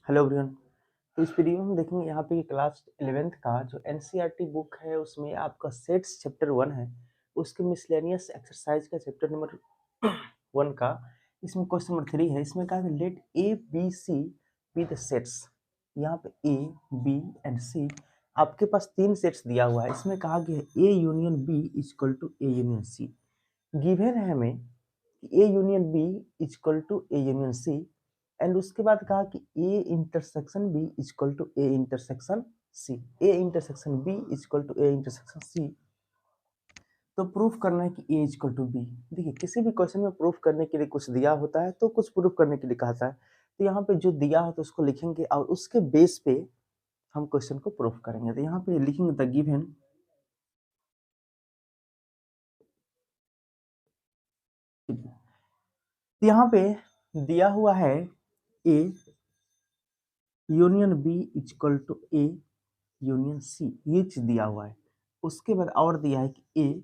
Hello everyone. तो इस video में देखेंगे यहाँ पे क्लास 11th का जो एनसीईआरटी बुक है उसमें आपका सेट्स चैप्टर 1 है, उसके मिसलेनियस एक्सरसाइज का चैप्टर नंबर 1 का इसमें क्वेश्चन नंबर 3 है। इसमें कहा है let A B C be the sets. यहाँ पे ए बी एंड सी आपके पास 3 सेट्स दिया हुआ है। इसमें कहा गया है A union B equal to A union C. Given है हमें A union B equal to A union C and उसके बाद कहा कि A intersection B equal to A intersection C. A intersection B equal to A intersection C. तो proof करना है कि ए इक्वल टू बी। देखिए किसी भी क्वेश्चन में प्रूफ करने के लिए कुछ दिया होता है तो कुछ प्रूफ करने के लिए कहता है। तो यहाँ पे जो दिया है तो उसको लिखेंगे और उसके बेस पे हम क्वेश्चन को प्रूफ करेंगे। तो यहाँ पे लिखेंगे द गिवन। यहाँ पे दिया हुआ है A union B equal to A union C, ये चीज दिया हुआ है। उसके बाद और दिया है कि A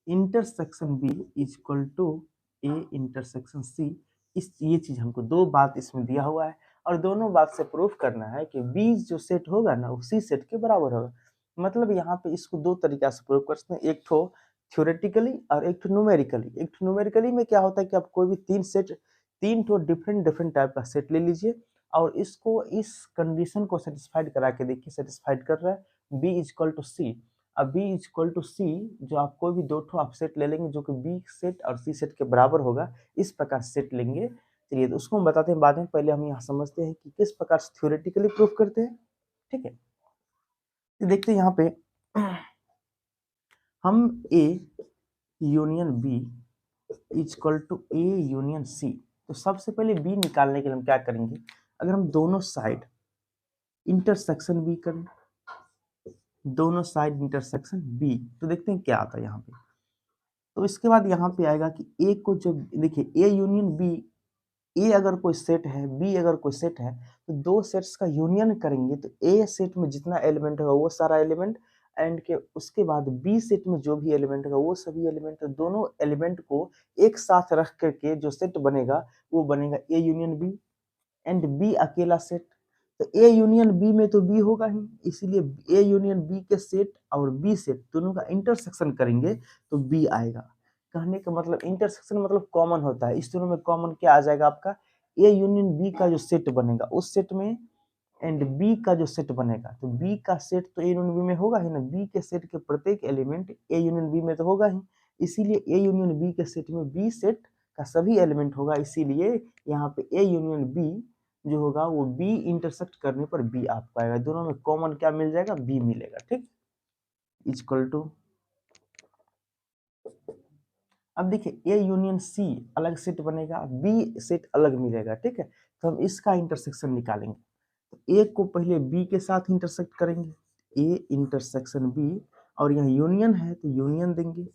intersection B equal to A intersection C. ये चीज हमको दो बात इसमें दिया हुआ है और दोनों बात से प्रूफ करना है कि बी जो सेट होगा ना वो सी सेट के बराबर होगा। मतलब यहाँ पे इसको दो तरीका से प्रूफ कर सकते हैं, एक तो थ्योरेटिकली और एक तो न्यूमेरिकली। एक तो न्यूमेरिकली में क्या होता है कि आप कोई भी तीन तो डिफरेंट डिफरेंट टाइप का सेट ले लीजिए और इसको इस कंडीशन को सेटिस्फाइड करा के देखिए सेटिस्फाइड कर रहा है बी इक्वल टू सी। अब बी इक्वल टू सी जो आप कोई भी दो ठो आप सेट ले लेंगे जो कि बी सेट और सी सेट के बराबर होगा, इस प्रकार सेट लेंगे। चलिए तो उसको हम बताते हैं बाद में, पहले हम यहाँ समझते हैं कि किस प्रकार से थ्योरेटिकली प्रूफ करते हैं। ठीक है, तो देखते हैं यहाँ पे हम A union B equal to A union C. तो सबसे पहले बी निकालने के लिए हम क्या करेंगे, अगर हम दोनों साइड इंटरसेक्शन बी करें, दोनों साइड इंटरसेक्शन बी, तो देखते हैं क्या आता है यहाँ पे। तो इसके बाद यहाँ पे आएगा कि ए को जब देखिए ए यूनियन बी, ए अगर कोई सेट है बी अगर कोई सेट है तो दो सेट्स का यूनियन करेंगे तो ए सेट में जितना एलिमेंट होगा वो सारा एलिमेंट एंड के उसके बाद बी सेट में जो भी एलिमेंट होगा वो सभी एलिमेंट, तो दोनों एलिमेंट को एक साथ रख करके जो सेट बनेगा वो बनेगा A union B and B अकेला सेट। तो ए यूनियन बी में तो बी होगा ही, इसीलिए ए यूनियन बी के सेट और बी सेट दोनों का इंटरसेक्शन करेंगे तो बी आएगा। कहने का मतलब इंटरसेक्शन मतलब कॉमन होता है, इस दोनों में कॉमन क्या आ जाएगा आपका, ए यूनियन बी का जो सेट बनेगा उस सेट में एंड बी का जो सेट बनेगा, तो बी का सेट तो ए यूनियन बी में होगा ही ना, बी के सेट के प्रत्येक एलिमेंट ए यूनियन बी में तो होगा ही, इसीलिए ए यूनियन बी के सेट में बी सेट का सभी एलिमेंट होगा। इसीलिए यहाँ पे ए यूनियन बी जो होगा वो बी इंटरसेक्ट करने पर बी आपको आएगा, दोनों में कॉमन क्या मिल जाएगा, बी मिलेगा। ठीक, इक्वल टू, अब देखिए ए यूनियन सी अलग सेट बनेगा, बी सेट अलग मिलेगा। ठीक है, तो हम इसका इंटरसेक्शन निकालेंगे। तो ए को पहले बी के साथ इंटरसेक्ट करेंगे, ए इंटरसेक्शन बी, और यहाँ यूनियन है तो यूनियन देंगे।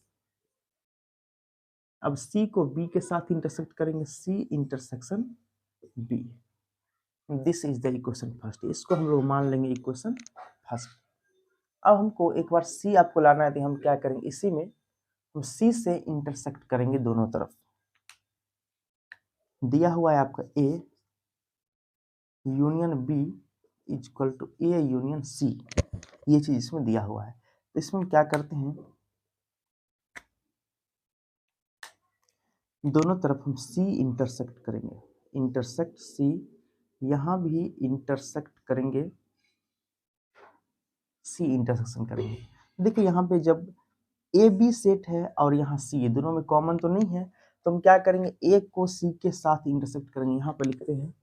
अब सी को बी के साथ इंटरसेक्ट करेंगे, C intersection B. This is the equation first, इसको हम लोग मान लेंगे इक्वेशन फर्स्ट। अब हमको एक बार सी आपको लाना है तो हम क्या करेंगे, इसी में हम सी से इंटरसेक्ट करेंगे दोनों तरफ। दिया हुआ है आपका A union B equal to A union C, ये चीज इसमें दिया हुआ है। तो इसमें हम क्या करते हैं, दोनों तरफ हम सी इंटरसेक्ट करेंगे, इंटरसेक्ट सी, यहां भी इंटरसेक्ट करेंगे, सी इंटरसेक्शन करेंगे। देखिए यहाँ पे जब ए बी सेट है और यहाँ सी, दोनों में कॉमन तो नहीं है, तो हम क्या करेंगे, ए को सी के साथ इंटरसेक्ट करेंगे। यहाँ पे लिखते हैं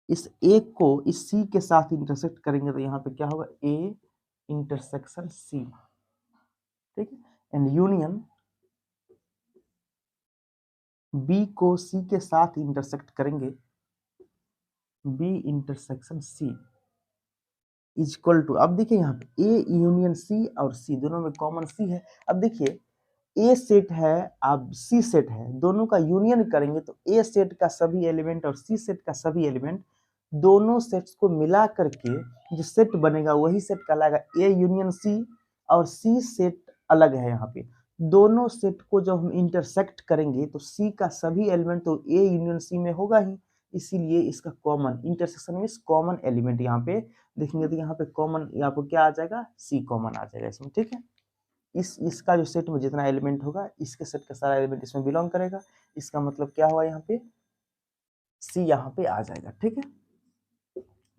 इस ए को इस सी के साथ इंटरसेक्ट करेंगे तो यहाँ पे क्या होगा, ए इंटरसेक्शन सी। ठीक है, एंड यूनियन बी को सी के साथ इंटरसेक्ट करेंगे, B intersection C equal to, अब देखिए यहाँ पे ए यूनियन सी और सी दोनों में कॉमन सी है। अब देखिए ए सेट है अब सी सेट है, दोनों का यूनियन करेंगे तो ए सेट का सभी एलिमेंट और सी सेट का सभी एलिमेंट, दोनों सेट्स को मिला करके जो सेट बनेगा वही सेट कहलाएगा ए यूनियन सी। और सी सेट अलग है, यहाँ पे दोनों सेट को जब हम इंटरसेक्ट करेंगे तो सी का सभी एलिमेंट तो ए यूनियन सी में होगा ही, इसीलिए इसका common intersection means common element यहाँ पे देखेंगे तो यहाँ पे कॉमन आपको क्या आ जाएगा, सी कॉमन आ जाएगा इसमें, ठीक है। इसका जो सेट में जितना एलिमेंट होगा इसके सेट का सारा एलिमेंट इसमें बिलोंग करेगा, इसका मतलब क्या हुआ यहाँ पे सी यहाँ पे आ जाएगा, ठीक है।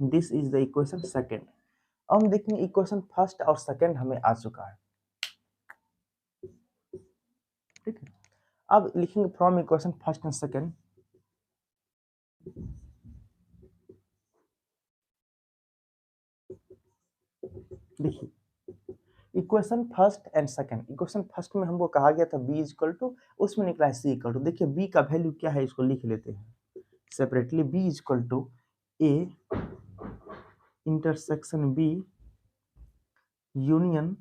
This is the equation second. अब हम देखेंगे इक्वेशन फर्स्ट और सेकेंड हमें आ चुका है, ठीक है। अब लिखेंगे from equation first and second, देखिए equation first and second, equation first में हमको कहा गया था b इक्वल टू, उसमें निकला है c इक्वल टू, देखिए b का वैल्यू क्या है इसको लिख लेते हैं separately, b equal to a intersection b union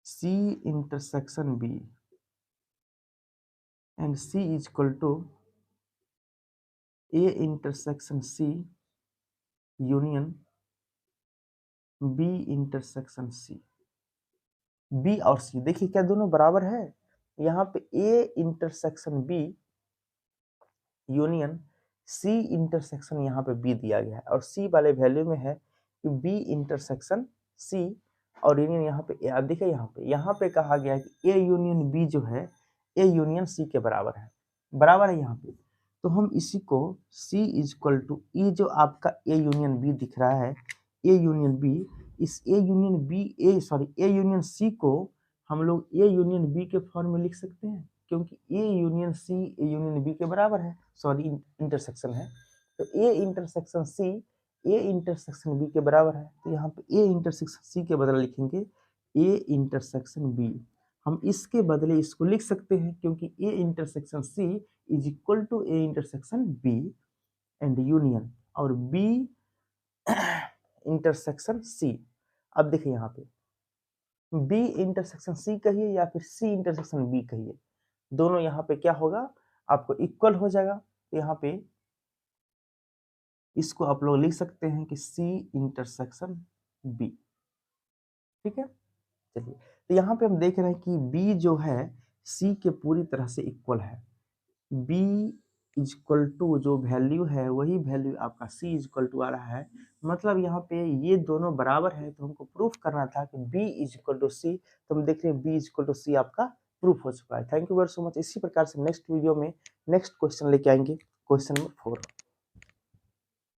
c intersection b and c equal to a intersection c union b intersection c। B और सी देखिए क्या दोनों बराबर है, यहाँ पे A intersection B union C intersection यहाँ पे बी दिया गया है और सी वाले वैल्यू में है कि बी इंटरसेक्शन सी और यूनियन यहाँ पे ए। देखिए यहाँ पे कहा गया है कि ए यूनियन बी जो है ए यूनियन सी के बराबर है, बराबर है यहाँ पे। तो हम इसी को सी इक्वल टू ई जो आपका ए यूनियन बी दिख रहा है, ए यूनियन बी, इस A union B A union C को हम लोग ए यूनियन बी के फॉर्म में लिख सकते हैं क्योंकि A union C A union B के बराबर है, सॉरी इंटरसेक्शन है। तो A intersection C A intersection B के बराबर है, तो यहाँ पे ए इंटरसेक्शन सी के बदले लिखेंगे ए इंटरसेक्शन बी। हम इसके बदले इसको लिख सकते हैं क्योंकि A intersection C is equal to A intersection B and union और बी इंटरसेक्शन सी। अब देखिए यहाँ पे बी इंटरसेक्शन सी कहिए या फिर सी इंटरसेक्शन बी कहिए, दोनों यहाँ पे क्या होगा आपको इक्वल हो जाएगा। तो यहाँ पे इसको आप लोग लिख सकते हैं कि सी इंटरसेक्शन बी, ठीक है। चलिए तो यहाँ पे हम देख रहे हैं कि बी जो है सी के पूरी तरह से इक्वल है, बी इक्वल टू जो वैल्यू है वही वैल्यू आपका सी इक्वल टू आ रहा है, मतलब यहाँ पे ये दोनों बराबर है। तो हमको प्रूफ करना था कि बी इक्वल टू सी, तो हम देख रहे हैं बी इक्वल टू सी आपका प्रूफ हो चुका है। Thank you very so much. इसी प्रकार से नेक्स्ट वीडियो में नेक्स्ट क्वेश्चन लेके आएंगे, क्वेश्चन नंबर 4।